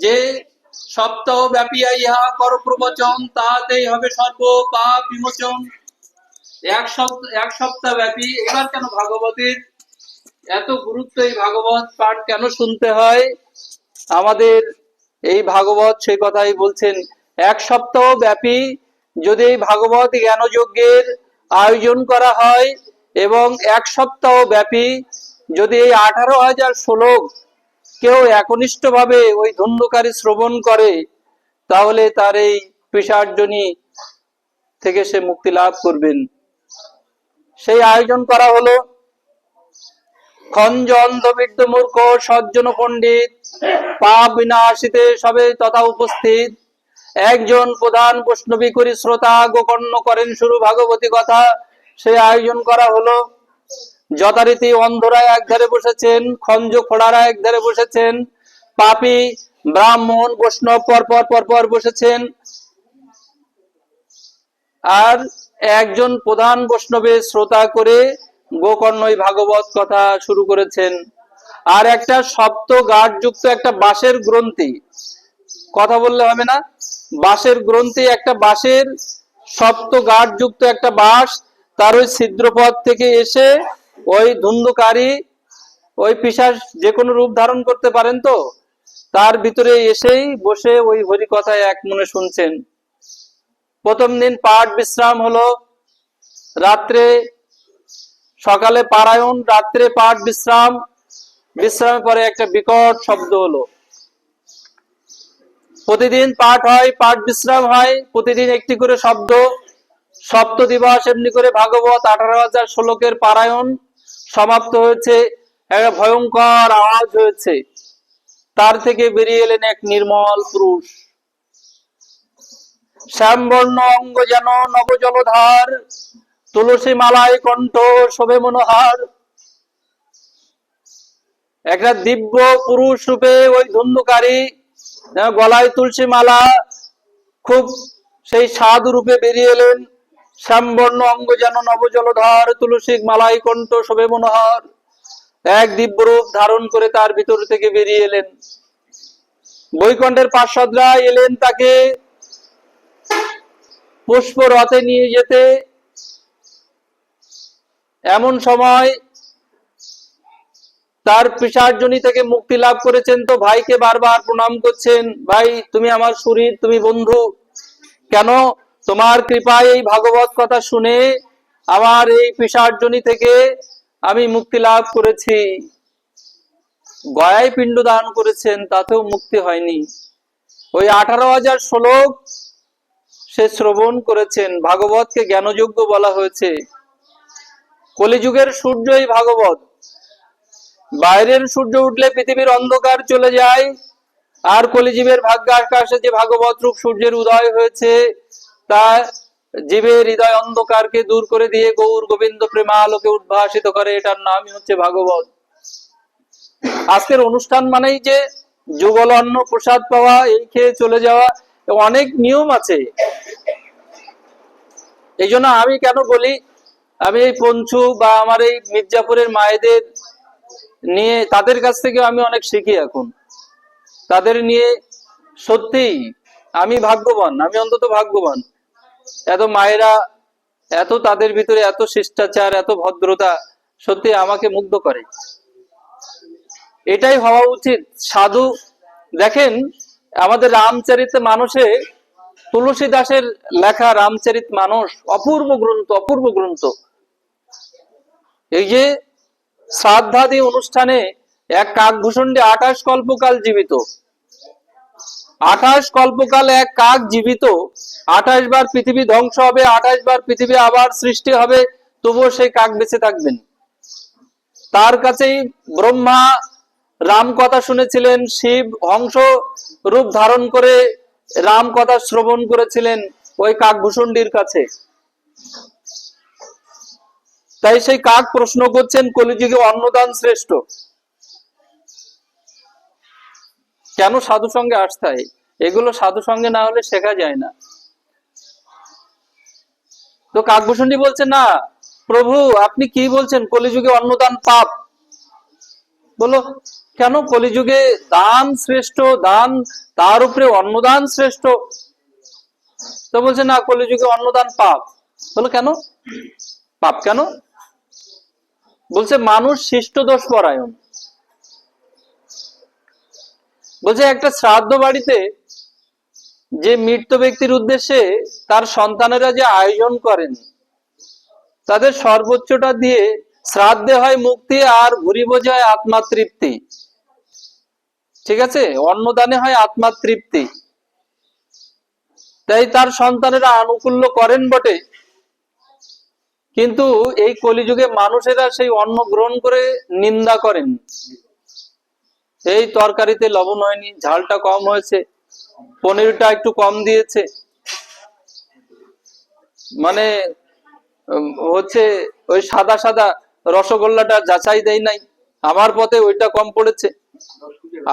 যে সপ্তাহ ব্যাপী ইহা কর প্রবচন, তাতেই হবে সর্ব পাপ বিমোচন। এক সপ্তাহ ব্যাপী। এবার কেন ভাগবতের এত গুরুত্ব, এই ভাগবত পাঠ কেন শুনতে হয় আমাদের? এই ভাগবত সেই কথাই বলছেন, এক সপ্তাহ ব্যাপী যদি এই ভাগবত জ্ঞানযজ্ঞের আয়োজন করা হয় এবং এক সপ্তাহ ব্যাপী যদি এই 18,000 শ্লোক কেউ একনিষ্ঠ ভাবে ওই ধুন্ধুকারী শ্রবণ করে, তাহলে তার এই পিশাচযোনি থেকে সে মুক্তি লাভ করবেন। সেই আয়োজন করা হলো। খঞ্জ অন্ধবিদ্য মূর্খ সজ্জন পণ্ডিত পাপ বিনাশিতে সবে তথা উপস্থিত। একজন প্রধান বৈষ্ণবী করি শ্রোতা গোকর্ণ করেন শুরু ভাগবতী কথা। সেই আয়োজন করা হলো। যথারীতি অন্ধরা একধারে বসেছেন, খঞ্জ খোড়ারা একধারে বসেছেন, পাপী ব্রাহ্মণ বৈষ্ণব পরপর বসেছেন। আর একজন প্রধান বৈষ্ণবের শ্রোতা করে গোকর্ণ ভাগবত কথা শুরু করেছেন। আর একটা সপ্ত গাঢ় যুক্ত একটা বাঁশের গ্রন্থি, কথা বললে হবে না, বাঁশের গ্রন্থি, একটা বাঁশের সপ্ত গাঢ় যুক্ত একটা বাঁশ, তার ওই ছিদ্রপথ থেকে এসে ওই ধুন্ধুকারী ওই পিশাচ যে কোনো রূপ ধারণ করতে পারেন, তো তার ভিতরে এসেই বসে ওই হরি কথায় এক মনে শুনছেন। প্রথম দিন পাঠ বিশ্রাম হলো, রাত্রে সকালে পারায়ণ, রাত্রে পাঠ বিশ্রাম, বিশ্রামের পরে একটা বিকট শব্দ হলো। প্রতিদিন পাঠ হয়, পাঠ বিশ্রাম হয়, প্রতিদিন একটি করে শব্দ। সপ্ত দিবস এমনি করে ভাগবত 18,000 শ্লোকের পারায়ণ সমাপ্ত হয়েছে। একটা ভয়ঙ্কর আওয়াজ হয়েছে। তার থেকে বেরিয়ে এলেন এক নির্মল পুরুষ, শ্যামবর্ণ অঙ্গ যেন নবজলধার, তুলসী মালায় কণ্ঠ শোভে মনোহার। একটা দিব্য পুরুষ রূপে ওই ধুন্ধুকারী, গলায় তুলসী মালা, খুব সেই সাধু রূপে বেরিয়ে এলেন। শ্যামবর্ণ অঙ্গ যেন নবজলধার, তুলসী মালায় কণ্ঠ শোভে মনোহার। এক দিব্য রূপ ধারণ করে তার ভিতর থেকে বেরিয়ে এলেন। বৈকুণ্ঠের পার্ষদরা এলেন তাকে পুষ্প রথে নিয়ে যেতে। এমন সময় তার পিশাচযোনি থেকে মুক্তি লাভ করেছেন, তো ভাইকে বারবার প্রণাম করছেন, ভাই তুমি আমার শরীর, তুমি বন্ধু, কেন তোমার কৃপায় এই ভাগবত কথা শুনে আমার এই পিশাচযোনি থেকে আমি মুক্তি লাভ করেছি। গয়ায় পিণ্ড দান করেছেন, তাতেও মুক্তি হয়নি। ওই 18,000 শ্লোক সে শ্রবণ করেছেন। ভাগবতকে জ্ঞানযোগ্য বলা হয়েছে। কলিযুগের সূর্য এই ভাগবত। বাইরের সূর্য উঠলে পৃথিবীর অন্ধকার চলে যায়, আর কলিজীবের ভাগ্য আকাশে যে ভাগবত রূপ সূর্যের উদয় হয়েছে, তা জীবের হৃদয় অন্ধকারকে দূর করে দিয়ে গৌর গোবিন্দ প্রেমালোকে উদ্ভাসিত করে। এটার নামই হচ্ছে ভাগবত। আজকের অনুষ্ঠান মানেই যে যুগল অন্ন প্রসাদ পাওয়া, এই খেয়ে চলে যাওয়া, অনেক নিয়ম আছে। এই জন্য আমি কেন বলি, আমি এই পঞ্চু বা আমার এই মির্জাপুরের মায়েদের নিয়ে, তাদের কাছ থেকে আমি অনেক শিখি এখন। তাদের নিয়ে সত্যিই আমি ভাগ্যবান, আমি অন্তত ভাগ্যবান। এত মায়েরা, এত তাদের ভিতরে এত শিষ্টাচার, এত ভদ্রতা, সত্যি আমাকে মুগ্ধ করে। এটাই হওয়া উচিত। সাধু দেখেন, আমাদের রামচরিত মানসে, তুলসী দাসের লেখা রামচরিত মানস অপূর্ব গ্রন্থ, অপূর্ব গ্রন্থ। এই যে শ্রাদ্ধাদি অনুষ্ঠানে এক কাকভূষণ্ডে 28 কল্পকাল জীবিত, 28 কল্পকাল এক কাক জীবিত, 28 বার পৃথিবী ধ্বংস হবে, 28 বার পৃথিবী আবার সৃষ্টি হবে, তবুও সেই কাক বেঁচে থাকবেন। তার কাছেই ব্রহ্মা রাম কথা শুনেছিলেন, শিব হংস রূপ ধারণ করে রাম কথা শ্রবণ করেছিলেন ওই কাকভূষণ্ডির কাছে। তাই সেই কাক প্রশ্ন করছেন, কলিযুগে অন্নদান শ্রেষ্ঠ, কেন সাধু সঙ্গে আসতে হয়? এগুলো সাধু সঙ্গে না হলে শেখা যায় না। তো কাকভূষণ্ডী বলছে, না প্রভু আপনি কি বলছেন, কলিযুগে অন্নদান পাপ। বলো কেন কলিযুগে দান শ্রেষ্ঠ, দান তার উপরে অন্নদান শ্রেষ্ঠ? তো বলছে না, কলিযুগে অন্নদান পাপ। বলো কেন পাপ? কেন? বলছে মানুষ শিষ্ট দোষ পরায়ণ। বলছে একটা শ্রাদ্ধ বাড়িতে যে মৃত ব্যক্তির উদ্দেশ্যে তার সন্তানেরা যে আয়োজন করেন, তাদের সর্বোচ্চটা দিয়ে শ্রাদ্ধে হয় মুক্তি আর ভুরি ভোজে হয় আত্মা তৃপ্তি। ঠিক আছে, অন্নদানে হয় আত্মা তৃপ্তি। তাই তার সন্তানেরা আনুকূল্য করেন বটে, কিন্তু এই কলিযুগে মানুষেরা সেই অন্ন গ্রহণ করে নিন্দা করেন। এই তরকারিতে লবণ হয়নি, ঝালটা কম হয়েছে, পনিরটা একটু কম দিয়েছে, মানে হচ্ছে ওই সাদা সাদা রসগোল্লাটা যাচাই দেয় নাই, আমার পথে ওইটা কম পড়েছে,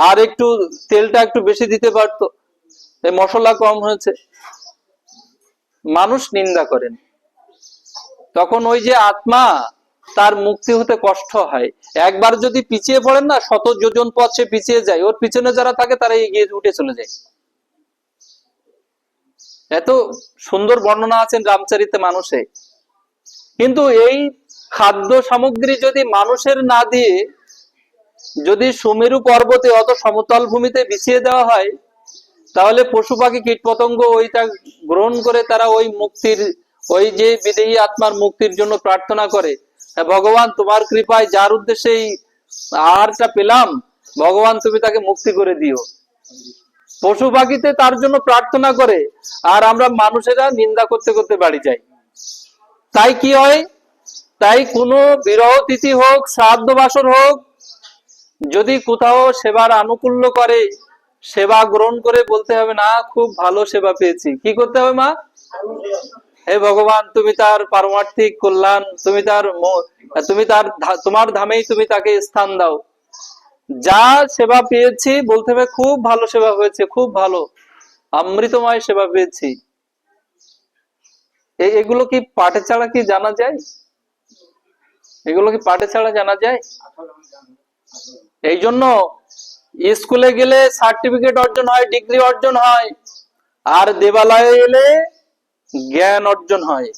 আর একটু তেলটা একটু বেশি দিতে পারতো, এই মশলা কম হয়েছে। মানুষ নিন্দা করেন। তখন ওই যে আত্মা, তার মুক্তি হতে কষ্ট হয়। একবার যদি পিছিয়ে পড়েন না, শত যোজন পথ সে পিছিয়ে যায়, ওর পিছনে যারা থাকে তারা এগিয়ে উঠে চলে যায়। এত সুন্দর বর্ণনা আছেন রামচরিতে মানুষে। কিন্তু এই খাদ্য সামগ্রী যদি মানুষের না দিয়ে যদি সুমেরু পর্বতে অত সমতল ভূমিতে বিছিয়ে দেওয়া হয়, তাহলে পশু পাখি কীট পতঙ্গ ওইটা গ্রহণ করে তারা ওই মুক্তির, ওই যে বিদেহী আত্মার মুক্তির জন্য প্রার্থনা করে, ভগবান তোমার কৃপায় যার উদ্দেশ্যে এই আহারটা পেলাম, ভগবান তুমি তাকে মুক্তি করে দিও। পশু পাখিতে তার জন্য প্রার্থনা করে, আর আমরা মানুষেরা নিন্দা করতে করতে বাড়ি যাই। তাই কি হয়, তাই কোনো বিরহ তিথি হোক, শ্রাদ্ধ বাসর হোক, যদি কোথাও সেবার আনুকূল্য করে, সেবা গ্রহণ করে বলতে হবে না খুব ভালো সেবা পেয়েছি। কি করতে হবে? মা, হে ভগবান তুমি তার পারমার্থিক কল্যাণ, তুমি তার তোমার ধামেই তুমি তাকে স্থান দাও। যা সেবা পেয়েছি বলতে হবে খুব ভালো সেবা হয়েছে, খুব ভালো অমৃতময় সেবা পেয়েছি। এগুলো কি পাঠে ছাড়া কি জানা যায়? এগুলো কি পাঠে ছাড়া জানা যায়? এই জন্য স্কুলে গেলে সার্টিফিকেট অর্জন হয়, ডিগ্রি অর্জন হয়, আর দেবালয়ে এলে জ্ঞান অর্জন হয়।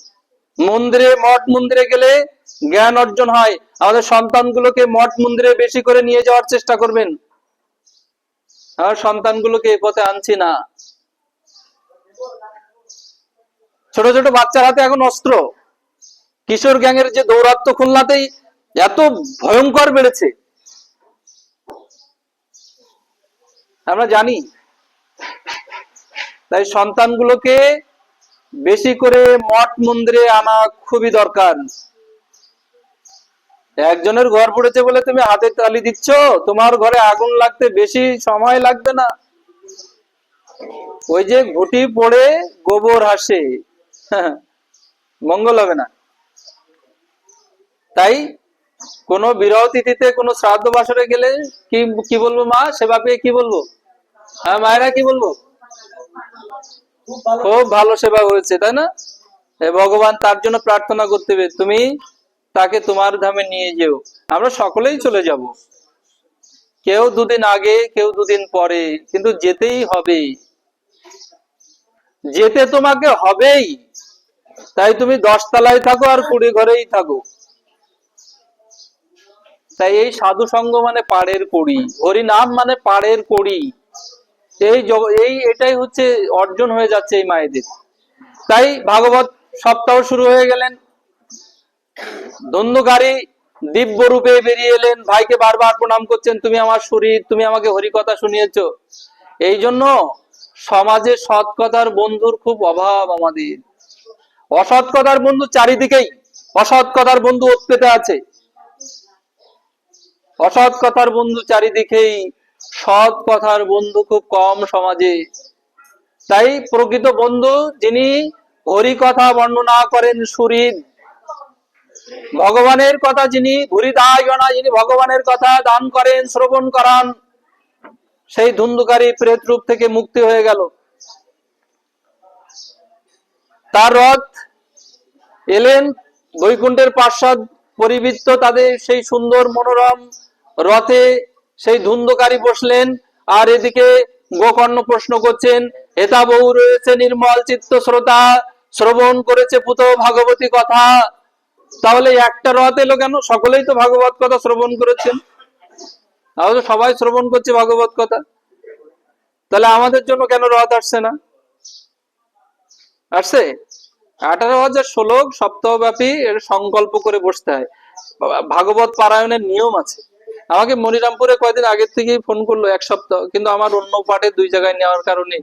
মন্দিরে, মঠ মন্দিরে গেলে জ্ঞান অর্জন হয়। আমাদের সন্তানগুলোকে মঠ মন্দিরে বেশি করে নিয়ে যাওয়ার চেষ্টা করবেন। আর সন্তানগুলোকে এ পথে আনছি না। ছোট ছোট বাচ্চার হাতে এখন অস্ত্র। কিশোর গ্যাংয়ের যে দৌরাত্ম্য খুলনাতেই এত ভয়ঙ্কর বেড়েছে আমরা জানি। তাই সন্তানগুলোকে বেশি করে মঠ মন্দিরে আনা খুবই দরকার। একজনের ঘর পড়েছে বলে তুমি হাতে তালি দিচ্ছ, তোমার ঘরে আগুন লাগতে বেশি সময় লাগবে না। ওই যে ঘুটি পড়ে গোবর হাসে, মঙ্গল হবে না। তাই কোন বিরহ তিথিতে, কোন শ্রাদ্ধ বাসরে গেলে কি বলবো? মা, সেবা পেয়ে কি বলবো? হ্যাঁ মায়েরা কি বলবো? খুব ভালো সেবা হয়েছে, তাই না? ভগবান তার জন্য প্রার্থনা করতে হবে, তুমি তাকে তোমার ধামে নিয়ে যেও। আমরা সকলেই চলে যাব, কেউ দুদিন আগে, কেউ দুদিন পরে, কিন্তু যেতেই হবে। যেতে তোমাকে হবেই। তাই তুমি 10 তলায় থাকো আর 20 ঘরেই থাকো। তাই এই সাধু সঙ্গ মানে পাড়ের কড়ি, হরি নাম মানে পাড়ের কড়ি। এটাই হচ্ছে অর্জন হয়ে যাচ্ছে এই মায়েদের। তাই ভাগবত সপ্তাহ শুরু হয়ে গেলেন। ধন্দুকারী দিব্য রূপে বেরিয়ে এলেন, ভাইকে বারবার প্রণাম করছেন, তুমি আমার শরীর, তুমি আমাকে হরি কথা শুনিয়েছো। এই জন্য সমাজে সৎ কথার বন্ধুর খুব অভাব আমাদের। অসৎ কথার বন্ধু চারিদিকেই, অসৎ কথার বন্ধু ওত পেতে আছে। অসৎ কথার বন্ধু চারিদিকেই, সৎ কথার বন্ধু খুব কম সমাজে। তাই প্রকৃত বন্ধু যিনি হরি কথা বর্ণনা করেন সুহৃদ, ভগবানের কথা যিনি ভুরিদায় জনা, যিনি ভগবানের কথা দান করেন, শ্রবণ করান, সেই ধুন্ধুকারী প্রেত রূপ থেকে মুক্তি হয়ে গেল। তার রথ এলেন, বৈকুণ্ঠের পার্শ্বদ পরিবৃত্ত তাদের সেই সুন্দর মনোরম রথে সেই ধুন্ধকারী বসলেন, আর এদিকে গোকর্ণ প্রশ্ন করছেন, হেতা বহু রয়েছে নির্মল চিত্ত শ্রোতা, শ্রবণ করেছে পুত ভাগবতী কথা। তাহলে একটা রথ এলো কেন? সকলেই তো ভাগবত কথা শ্রবণ করেছেন, তাহলে সবাই শ্রবণ করছে ভাগবত কথা, তাহলে আমাদের জন্য কেন রথ আসছে না? আসছে 18,000 শ্লোক সপ্তাহব্যাপী, এর সংকল্প করে বসতে হয়। ভাগবত পারায়ণের নিয়ম আছে। আমাকে মনিরামপুরে কয়েকদিন আগের থেকেই ফোন করলো, এক সপ্তাহ, কিন্তু আমার অন্য পাঠে 2 জায়গায় নেওয়ার কারণে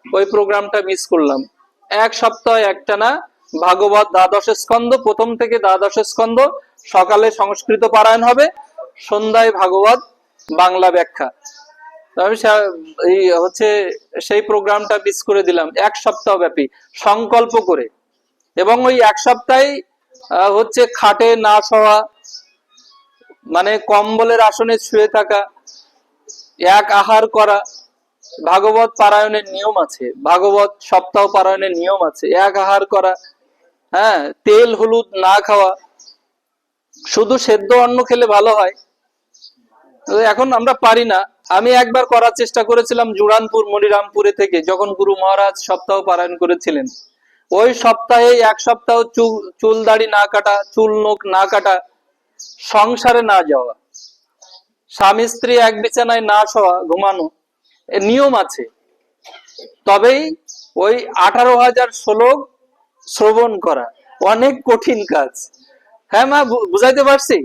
ওই প্রোগ্রামটা মিস করলাম। এক সপ্তাহ একটানা ভাগবত দ্বাদশ স্কন্ধ, প্রথম থেকে দ্বাদশ স্কন্ধ, সকালে সংস্কৃত পারায়ণ হবে, সন্ধ্যায় ভাগবত বাংলা ব্যাখ্যা। আমি এই হচ্ছে সেই প্রোগ্রামটা মিস করে দিলাম, এক সপ্তাহ ব্যাপী সংকল্প করে। এবং ওই এক সপ্তাহে হচ্ছে খাটে না শোয়া, মানে কম্বলের আসনে শুয়ে থাকা, এক আহার করা, ভাগবত পারায়ণের নিয়ম আছে, ভাগবত সপ্তাহ পারায়ণের নিয়ম আছে, এক আহার করা, হ্যাঁ, তেল হলুদ না খাওয়া, শুধু সেদ্ধ অন্ন খেলে ভালো হয়, এখন আমরা পারি না। আমি একবার করার চেষ্টা করেছিলাম জুড়ানপুর মনিরামপুরে থেকে, যখন গুরু মহারাজ সপ্তাহ পারায়ণ করেছিলেন। ওই সপ্তাহে এক সপ্তাহ চুল দাড়ি না কাটা, চুল নখ না কাটা, সংসারে না যাওয়া, স্বামী স্ত্রী এক বিছানায় না শোয়া, ঘুমানো, নিয়ম আছে। তবেই ওই 18,000 শ্লোক শ্রবণ করা অনেক কঠিন কাজ। হ্যাঁ মা, বুঝাইতে পারছি?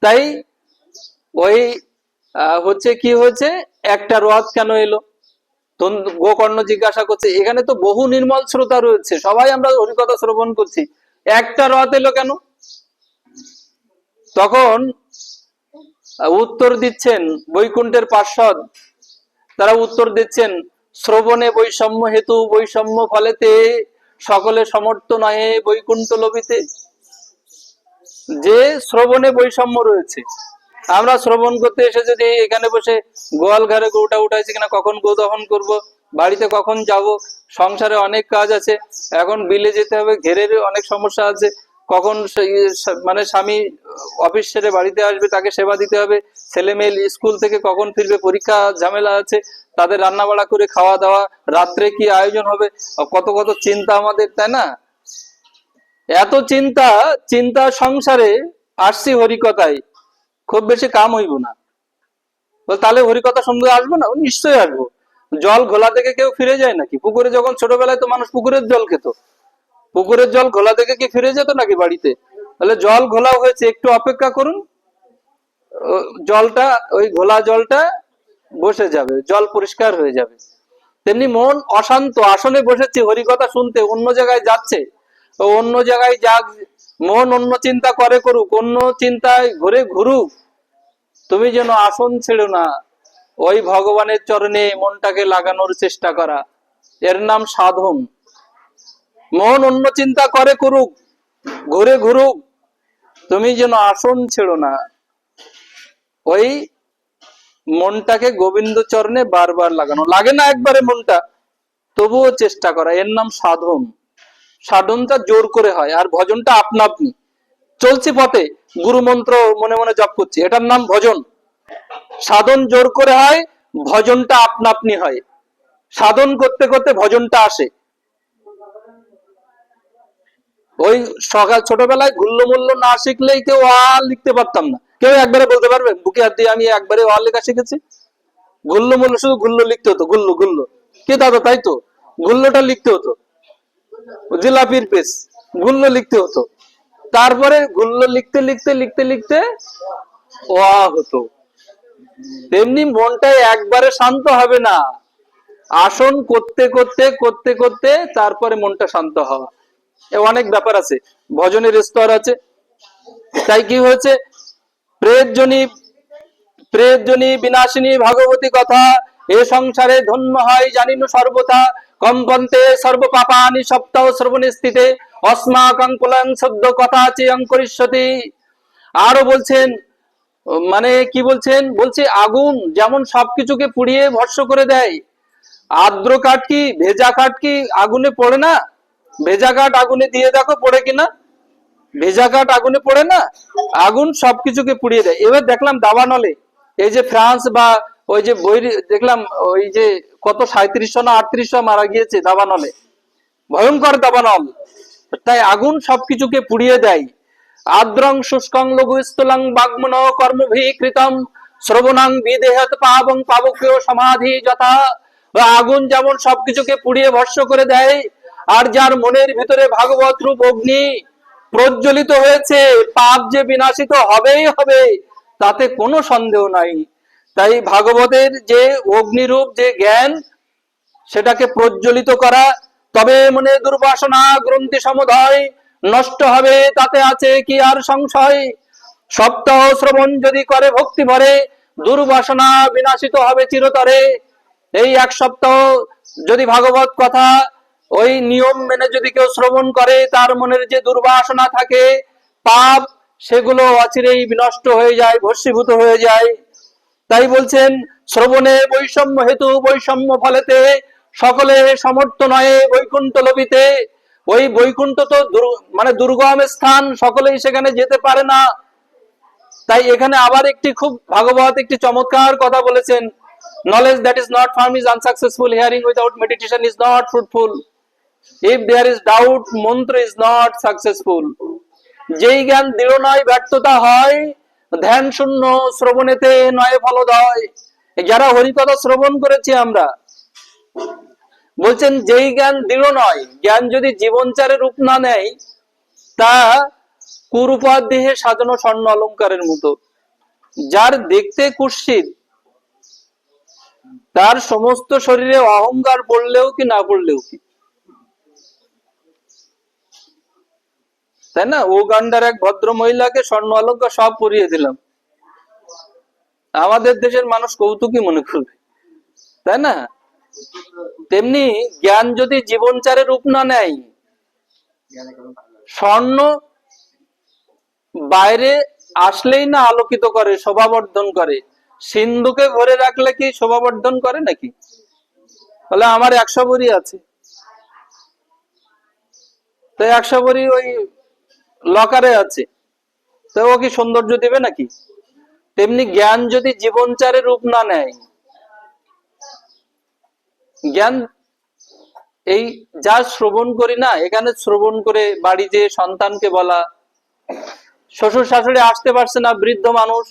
তাই ওই হচ্ছে কি হয়েছে, একটা রথ কেন এলো? গোকর্ণ জিজ্ঞাসা করছে, এখানে তো বহু নির্মল শ্রোতা রয়েছে, সবাই আমরা হরিকথা শ্রবণ করছি, একটা রথ এলো কেন? তখন উত্তর দিচ্ছেন বৈকুণ্ঠের পার্ষদ, তারা উত্তর দিচ্ছেন, শ্রবণে বৈষম্য হেতু বৈষম্য ফলেতে সকলে সমর্থ নহে বৈকুণ্ঠ লভিতে। যে শ্রবণে বৈষম্য রয়েছে, আমরা শ্রবণ করতে এসে যদি এখানে বসে গোয়াল ঘরে গরুটা উঠাইছি কিনা, কখন গো দহন করব, বাড়িতে কখন যাব, সংসারে অনেক কাজ আছে, এখন বিলে যেতে হবে, ঘেরের অনেক সমস্যা আছে, কখন মানে স্বামী অফিস সেরে বাড়িতে আসবে, তাকে সেবা দিতে হবে, ছেলে মেয়ে স্কুল থেকে কখন ফিরবে, পরীক্ষা ঝামেলা আছে, তাদের রান্না বাড়া করে খাওয়া দাওয়া, রাত্রে কি আয়োজন হবে, কত কত চিন্তা আমাদের, তাই না? এত চিন্তা, চিন্তা সংসারে আসছি হরিকথায়, খুব বেশি কাম হইব না, তাহলে হরিকথা শুনতে আসবো না? নিশ্চয়ই আসবো। জল ঘোলা থেকে কেউ ফিরে যায় নাকি? পুকুরে যখন ছোটবেলায় তো মানুষ পুকুরের জল খেত, পুকুরের জল ঘোলা থেকে কি ফিরে যেত নাকি বাড়িতে? তাহলে জল ঘোলা হয়েছে, একটু অপেক্ষা করুন, জলটা, ওই ঘোলা জলটা বসে যাবে, জল পরিষ্কার হয়ে যাবে। তেমনি মন অশান্ত, আসনে বসেছে হরিকথা শুনতে, অন্য জায়গায় যাচ্ছে, অন্য জায়গায় যাক, মন অন্য চিন্তা করে করুক, অন্য চিন্তায় ঘুরে ঘুরুক, তুমি যেন আসন ছেড়ো না, ওই ভগবানের চরণে মনটাকে লাগানোর চেষ্টা করা, এর নাম সাধন। মন অন্য চিন্তা করে করুক, ঘুরে ঘুরুক, তুমি যেন আসন ছেড়ো না, ওই মনটাকে গোবিন্দ চরণে বারবার লাগানো, লাগে না একবারে মনটা, তবুও চেষ্টা করা, এর নাম সাধন। সাধনটা জোর করে হয়, আর ভজনটা আপনা আপনি। চলছি পথে গুরু মন্ত্র মনে মনে জপ করছি, এটার নাম ভজন। সাধন জোর করে হয়, ভজনটা আপনা আপনি হয়, সাধন করতে করতে ভজনটা আসে। ওই সকাল ছোটবেলায় গুল্ল মূল্য না শিখলেই কেউ আ লিখতে পারতাম না। কেউ একবারে বলতে পারবে বুকে হাত দিয়ে আমি একবারে অ লেখা শিখেছি? গুল্ল মূল্য শুধু গুল্ল লিখতে হতো, গুল্ল গুল্ল, কে দাদা, তাই তো, গুল্লটা লিখতে হতো, জিলাপির পেস, গুল্ল লিখতে হতো, তারপরে গুল্ল লিখতে লিখতে লিখতে লিখতে ও হতো। তেমনি মনটা একবারে শান্ত হবে না, আসন করতে করতে করতে করতে তারপরে মনটা শান্ত হওয়া, অনেক ব্যাপার আছে, ভজনের স্তর আছে। তাই কি হয়েছে, প্রেতজনী বিনাশিনী ভাগবতী কথা, এ সংসারে ধন্য হয় জানিনু সর্বথা, কম্পন্তে সর্ব পাপানি সপ্তাহ শ্রবণে স্থিতে, অস্মাকং কুলং সদ্য কথা চেয়ং করিষ্যতি। আরো বলছেন, মানে কি বলছেন, বলছে আগুন যেমন সবকিছুকে পুড়িয়ে ভস্ম করে দেয়, আর্দ্র কাঠ কি ভেজা কাঠ কি আগুনে পড়ে না? ভেজা কাঠ আগুনে দিয়ে দেখো পড়ে কিনা, ভেজা কাঠ আগুনে পড়ে না, আগুন সবকিছুকে পুড়িয়ে দেয়। এবার দেখলাম দাবানলে এই যে ফ্রান্স বা ওই যে বই দেখলাম, ওই যে কত 3700 না 3800 মারা গিয়েছে দাবানলে, ভয়ঙ্কর দাবানল। তাই আগুন সবকিছুকে পুড়িয়ে দেয়। আদ্রং শুষ্কং লঘু স্থূলং বাগ্মন কর্মভি কৃতম শ্রবণাং বিদেহত পাবং পাবকীয় সমাধি যথা। আগুন যেমন সবকিছুকে পুড়িয়ে ভস্ম করে দেয়, আর যার মনের ভিতরে ভাগবত রূপ অগ্নি প্রজ্বলিত হয়েছে, পাপ যে বিনাশিত হবেই হবে, তাতে কোনো সন্দেহ নাই। তাই ভাগবতের যে অগ্নিরূপ যে জ্ঞান, সেটাকে প্রজ্বলিত করা, তবে মনে দুর্বাসনা গ্রন্থি সমুদয় নষ্ট হবে, তাতে আছে কি আর সংশয়। সপ্তাহ শ্রবণ যদি করে ভক্তি ভরে, দুর্বাসনা বিনাশিত হবে চিরতরে। এই এক সপ্তাহ যদি ভাগবত কথা ওই নিয়ম মেনে যদি কেউ শ্রবণ করে, তার মনের যে দুর্বাসনা থাকে, পাপ, সেগুলো অচিরেই বিনষ্ট হয়ে যায়, ভস্মীভূত হয়ে যায়। তাই বলছেন, শ্রবণে বৈষম্য হেতু বৈষম্য ফলেতে সকলে সমর্থ নয় বৈকুণ্ঠ লভিতে। ওই বৈকুণ্ঠ তো মানে দুর্গম স্থান, সকলেই সেখানে যেতে পারে না। তাই এখানে আবার একটি খুব ভাগবত একটি চমৎকার কথা বলেছেন, knowledge that is not firm is unsuccessful, hearing without meditation is not fruitful, if there is doubt mantra is not successful। যেই জ্ঞান দৃঢ় নয় ব্যর্থতা হয়, ধ্যান শূন্য শ্রবণেতে নয় ফলদয়। যারা হরিকথা শ্রবণ করেছি আমরা, বলছেন যেই জ্ঞান দৃঢ় নয়, জ্ঞান যদি জীবনচারে রূপ না নেয়, তা কুরুপাদেহে সাজানো স্বর্ণ অলঙ্কারের মতো। যার দেখতে কুৎসিত, তার সমস্ত শরীরে অহংকার পড়লেও কি না পড়লেও কি, তাই না? উগান্ডার এক ভদ্র মহিলাকে স্বর্ণ অলঙ্কার সব পরিয়ে দিলাম, আমাদের দেশের মানুষ কৌতুকই মনে করবে, তাই না? তেমনি জ্ঞান যদি জীবনচারে রূপ না নেয়, স্বর্ণ বাইরে আসলেই না আলোকিত করে, শোভাবর্ধন করে। সিন্ধুকে ভরে রাখলে কি শোভাবর্ধন করে নাকি? বলে আমার 100 ভরি আছে, তো 100 ভরি ওই লকারে আছে, তো ও কি সৌন্দর্য দেবে নাকি? তেমনি জ্ঞান যদি জীবনচারে রূপ না নেয়, জ্ঞান এই যা শ্রবণ করি না, এখানে শ্রবণ করে বাড়ি যে সন্তানকে বলা, শ্বশুর শাশুড়ি আসতে পারছে না, বৃদ্ধ মানুষ,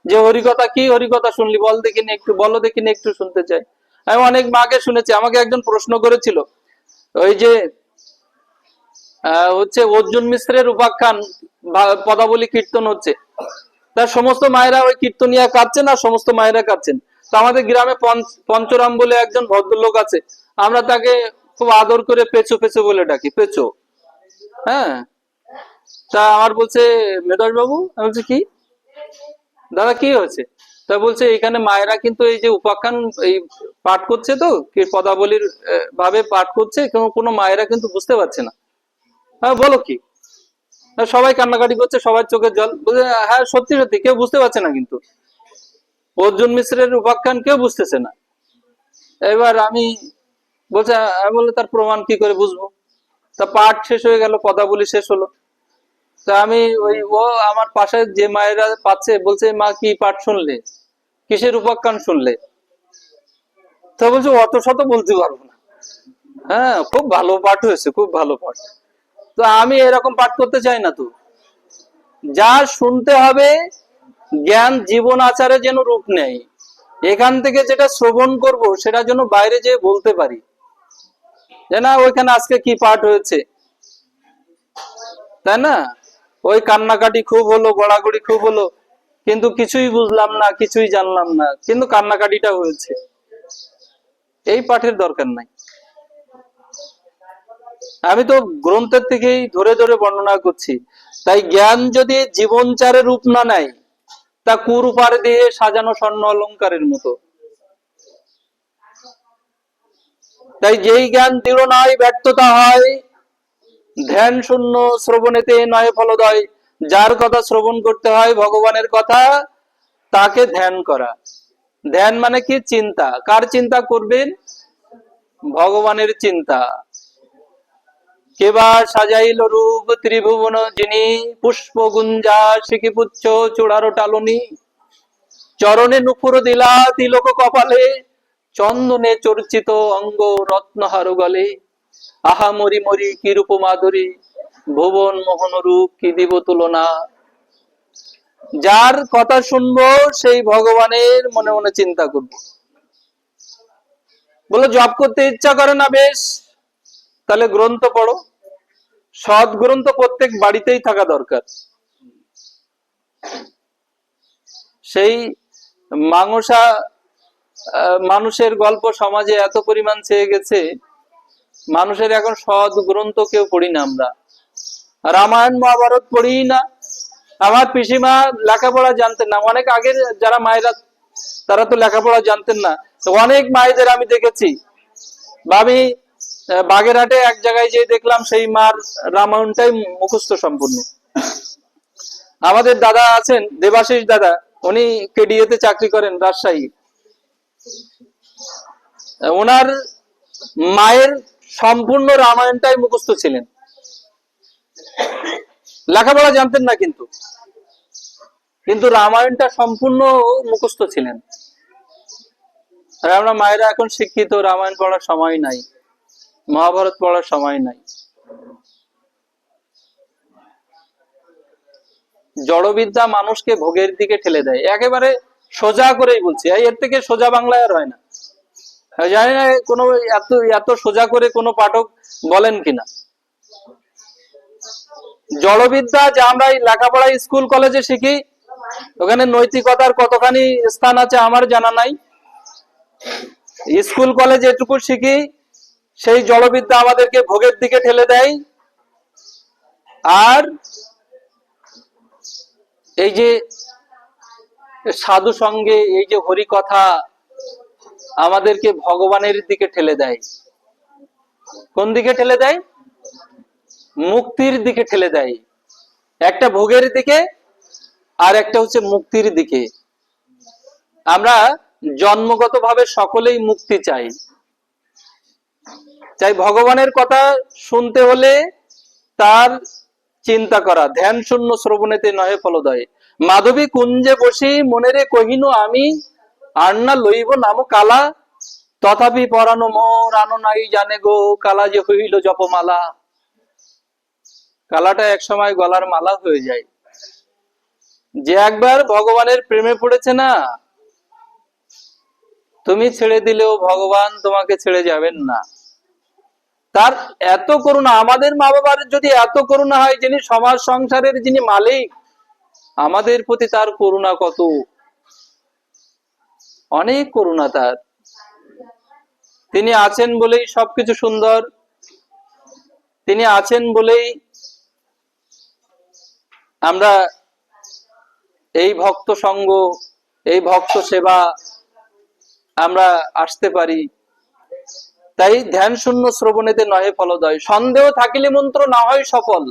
যে হরিকথা কি হরিকথা শুনলি বল দেখিনি একটু, বলো দেখিনি একটু, শুনতে চাই। আমি অনেক মাকে শুনেছি, আমাকে একজন প্রশ্ন করেছিল, ওই যে হচ্ছে অর্জুন মিশ্রের উপাখ্যান পদাবলী কীর্তন হচ্ছে, তার সমস্ত মায়েরা ওই কীর্তনিয়া কাঁদছেন আর সমস্ত মায়েরা কাঁদছেন। তো আমাদের গ্রামে পঞ্চরাম বলে একজন ভদ্রলোক আছে, আমরা তাকে খুব আদর করে পেঁচো পেঁচো বলে ডাকি, পেঁচো। হ্যাঁ, তা আমার বলছে মেধস বাবু, আমি বলছি কি দাদা কি হয়েছে? তা বলছে এখানে মায়েরা কিন্তু এই যে উপাখ্যান এই পাঠ করছে, তো কি পদাবলীর ভাবে পাঠ করছে, কোনো মায়েরা কিন্তু বুঝতে পারছে না। হ্যাঁ বলো কি? সবাই কান্নাকাটি করছে, সবার চোখের জল। বলছে হ্যাঁ সত্যি সত্যি কেউ বুঝতে পারছে না, কিন্তু অর্জুন মিশ্রের উপাখ্যান কেউ বুঝতেছে না। এবার আমি বলছে, আমি বললে তার প্রমাণ কি করে বুঝবো? তা পাঠ শেষ হয়ে গেল, পদাবলী শেষ হলো। তা আমি ওই ও আমার পাশে যে মায়েরা পাচ্ছে, বলছে মা কি পাঠ শুনলে, কিসের উপাখ্যান শুনলে? তা বলছে অত শত বলতে পারবো না। হ্যাঁ খুব ভালো পাঠ হয়েছে, খুব ভালো পাঠ। তো আমি এরকম পাঠ করতে চাই না। তো যা শুনতে হবে, জ্ঞান জীবন আচারে যেন রূপ নেয়, এখান থেকে যেটা শ্রবণ করব সেটা যেন বাইরে যেয়ে বলতে পারি, যে না ওইখানে আজকে কি পাঠ হয়েছে, তাই না? ওই কান্নাকাটি খুব হলো, গড়াগড়ি খুব হলো, কিন্তু কিছুই বুঝলাম না, কিছুই জানলাম না, কিন্তু কান্নাকাটিটা হয়েছে। এই পাঠের দরকার নাই। আমি তো গ্রন্থের থেকেই ধরে ধরে বর্ণনা করছি। তাই জ্ঞান যদি জীবনচারে রূপ না নেয়, তা কুরূপার দিয়ে সাজানো স্বর্ণ অলঙ্কারের মতো। তাই যেই জ্ঞান দৃঢ় নয় ব্যর্থতা হয়, ধ্যান শূন্য শ্রবণেতে নয় ফলদয়। যার কথা শ্রবণ করতে হয় ভগবানের কথা, তাকে ধ্যান করা। ধ্যান মানে কি? চিন্তা। কার চিন্তা করবেন? ভগবানের চিন্তা। কেবা সাজাইল রূপ ত্রিভুবন যিনি, পুষ্প গুঞ্জা শিখি পুচ্ছ চূড়ারো টালনি। চরণে নুপুর দিলা তিলক কপালে, চন্দনে চর্চিত অঙ্গ রত্নহার গলে, আহা মরি মরি কি রূপ মাধুরী, ভুবন মোহন রূপ কি দিব তুলনা। যার কথা শুনবো সেই ভগবানের মনে মনে চিন্তা করব। বলে জপ করতে ইচ্ছা করে না, বেশ, তাহলে গ্রন্থ পড়ো। সৎ গ্রন্থ প্রত্যেক বাড়িতেই থাকা দরকার। সেই মাংসা মানুষের গল্প সমাজে এত পরিমাণ ছেয়ে গেছে, মানুষের এখন সৎ গ্রন্থ কেউ পড়ি না আমরা। রামায়ণ মহাভারত পড়ি না। আমার পিসিমা লেখাপড়া জানতেন না, অনেক আগের যারা মায়েরা তারা তো লেখাপড়া জানতেন না। অনেক মায়েদের আমি দেখেছি, আমি বাগেরহাটে এক জায়গায় যে দেখলাম সেই মার রামায়ণটাই মুখস্থ সম্পূর্ণ। আমাদের দাদা আছেন দেবাশিস দাদা, উনি কেডিএতে চাকরি করেন রাজশাহী। ওনার মায়ের সম্পূর্ণ রামায়ণটাই মুখস্থ ছিলেন, লেখাপড়া জানতেন না, কিন্তু কিন্তু রামায়ণটা সম্পূর্ণ মুখস্থ ছিলেন। আর আমরা মায়েরা এখন শিক্ষিত, রামায়ণ পড়ার সময় নাই, মহাভারত পড়ার সময় নাই। জড়বিদ্যা মানুষকে ভোগের দিকে ঠেলে দেয়, একেবারে সোজা করেই বলছি, এর থেকে সোজা বাংলায় আর হয় না। জানি না কোনো এত এত সোজা করে কোনো পাঠক বলেন কিনা। জড়বিদ্যা যা আমরা লেখাপড়ায় স্কুল কলেজে শিখি, ওখানে নৈতিকতার কতখানি স্থান আছে আমার জানা নাই। স্কুল কলেজে এটুকু শিখি, সেই জড়বিদ্যা আমাদেরকে ভোগের দিকে ঠেলে দেয়। আর এই যে সাধু সঙ্গে এই যে হরি কথা আমাদেরকে ভগবানের দিকে ঠেলে দেয়। কোন দিকে ঠেলে দেয়? মুক্তির দিকে ঠেলে দেয়। একটা ভোগের দিকে আর একটা হচ্ছে মুক্তির দিকে। আমরা জন্মগতভাবে সকলেই মুক্তি চাই। চাই ভগবানের কথা শুনতে হলে তার চিন্তা করা, ধ্যান শূন্য শ্রবণেতে নহে ফলদয়। মাধবী কুঞ্জে বসি মনেরে কহিনু আমি, আর না লইব নাম কালা, তথাপি পরানো মোর আনো নাই জানে গো, কালা যে হইল জপমালা। কালাটা এক সময় গলার মালা হয়ে যায়। যে একবার ভগবানের প্রেমে পড়েছে না, তুমি ছেড়ে দিলেও ভগবান তোমাকে ছেড়ে যাবেন না। তার এত করুণা, আমাদের মা বাবার যদি এত করুণা হয়, যিনি সমাজ সংসারের যিনি মালিক, আমাদের প্রতি তার করুণা কত, অনেক করুণা তার। তিনি আছেন বলেই সবকিছু সুন্দর, তিনি আছেন বলেই আমরা এই ভক্ত সঙ্গ, এই ভক্ত সেবা আমরা আসতে পারি। তাই ধ্যান শূন্য শ্রবণেতে নহে ফলদয়। সন্দেহ থাকিলে মন্ত্র না হয় সফল।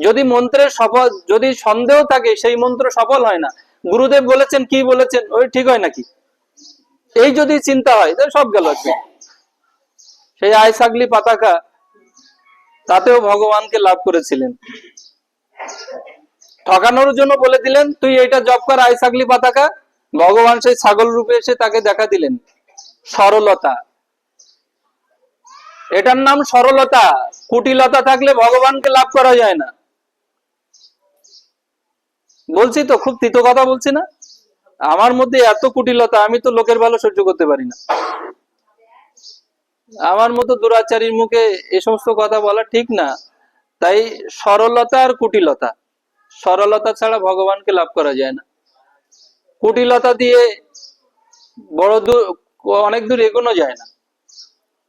যদি মন্ত্রের সফল, যদি সন্দেহ থাকে সেই মন্ত্র সফল হয় না। গুরুদেব বলেছেন, কি বলেছেন ওই ঠিক হয় নাকি, এই যদি চিন্তা হয় তাহলে সব গেল। সেই আইসাগলি পাতাকা, তাতেও ভগবানকে লাভ করেছিলেন। ঠকানোর জন্য বলে দিলেন তুই এটা জপ কর আইসাগলি পাতাকা, ভগবান সেই ছাগল রূপে এসে তাকে দেখা দিলেন। সরলতা, এটার নাম সরলতা। কুটিলতা থাকলে ভগবানকে লাভ করা যায় না। বলছি তো, খুব তিতো কথা বলছি না। আমার মধ্যে এত কুটিলতা, আমি তো লোকের ভালো সহ্য করতে পারি না। আমার মতো দুরাচারীর মুখে এ সমস্ত কথা বলা ঠিক না। তাই সরলতা আর কুটিলতা, সরলতা ছাড়া ভগবানকে লাভ করা যায় না। কুটিলতা দিয়ে বড় দূর, অনেক দূর এগোনো যায় না।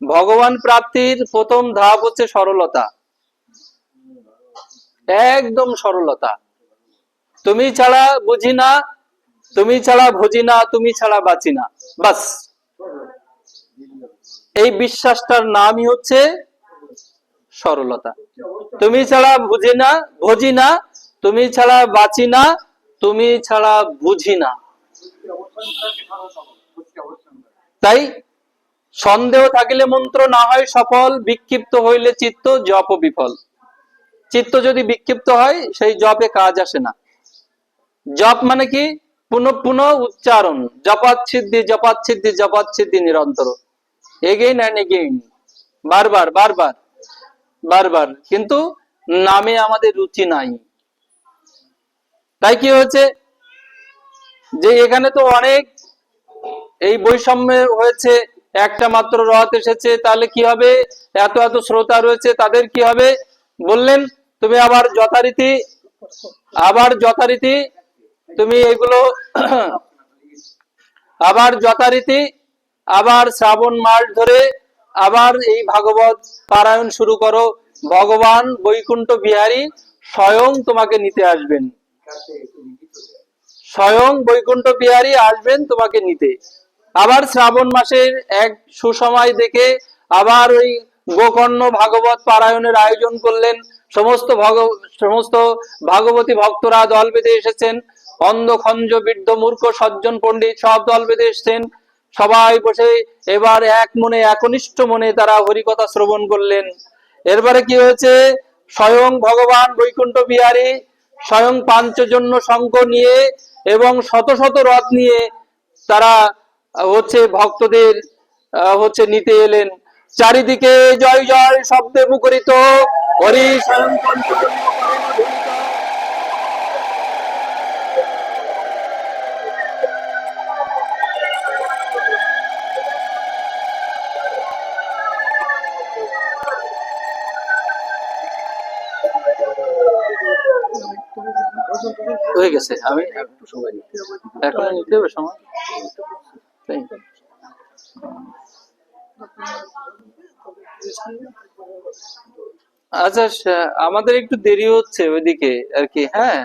ভগবান প্রাপ্তির প্রথম ধাপ হচ্ছে সরলতা, একদম সরলতা। তুমি ছাড়া বুঝি না, তুমি ছাড়া ভজি না, তুমি ছাড়া বাঁচি না, বাস। এই বিশ্বাসটার নামই হচ্ছে সরলতা। তুমি ছাড়া বুঝি না, ভজি না, তুমি ছাড়া বাঁচি না, তুমি ছাড়া বুঝি না। তাই সন্দেহ থাকিলে মন্ত্র না হয় সফল, বিক্ষিপ্ত হইলে চিত্ত জপ বিফল। চিত্ত যদি বিক্ষিপ্ত হয় সেই জপে কাজ আসে না। জপ মানে কি? পুনঃ পুনঃ উচ্চারণ, জপাচ্ছিদ্দি নিরন্তর, এগেইন অ্যান্ড এগেইন, বারবার বারবার বারবার। কিন্তু নামে আমাদের রুচি নাই। তাই কি হয়েছে যে এখানে তো অনেক এই বৈষম্য হয়েছে, একটা মাত্র রথ এসেছে, তাহলে কি হবে? এত এত শ্রোতা রয়েছে, তাদের কি হবে? বললেন তুমি আবার যথারীতি তুমি এগুলো আবার শ্রাবণ মাস ধরে আবার এই ভাগবত পারায়ণ শুরু করো। ভগবান বৈকুণ্ঠ বিহারী স্বয়ং তোমাকে নিতে আসবেন, স্বয়ং বৈকুণ্ঠ বিহারী আসবেন তোমাকে নিতে। আবার শ্রাবণ মাসের এক সুসময় দেখে আবার ওই গোকর্ণ ভাগবত পারায়ণের আয়োজন করলেন। সমস্ত ভাগবতী ভক্তরা দল বেঁধে এসেছেন, অন্ধ খঞ্জ বৃদ্ধ মূর্খ সজ্জন পণ্ডিত সব দল বেঁধে এসেছেন। সবাই বসে এবার এক মনে একনিষ্ঠ মনে তারা হরিকথা শ্রবণ করলেন। এরপরে কি হয়েছে? স্বয়ং ভগবান বৈকুণ্ঠ বিহারী স্বয়ং পাঞ্চজন্য শঙ্খ নিয়ে এবং শত শত রথ নিয়ে তারা ভক্তদের নিতে এলেন। চারিদিকে জয় জয় শব্দে মুখরিত, হরি স্বয়ং পঞ্চজন্য করেন ধ্বনিত। হয়ে গেছে, আমি এখন নিতে হবে সময়। আচ্ছা, আমাদের একটু দেরি হচ্ছে ওইদিকে আর কি। হ্যাঁ,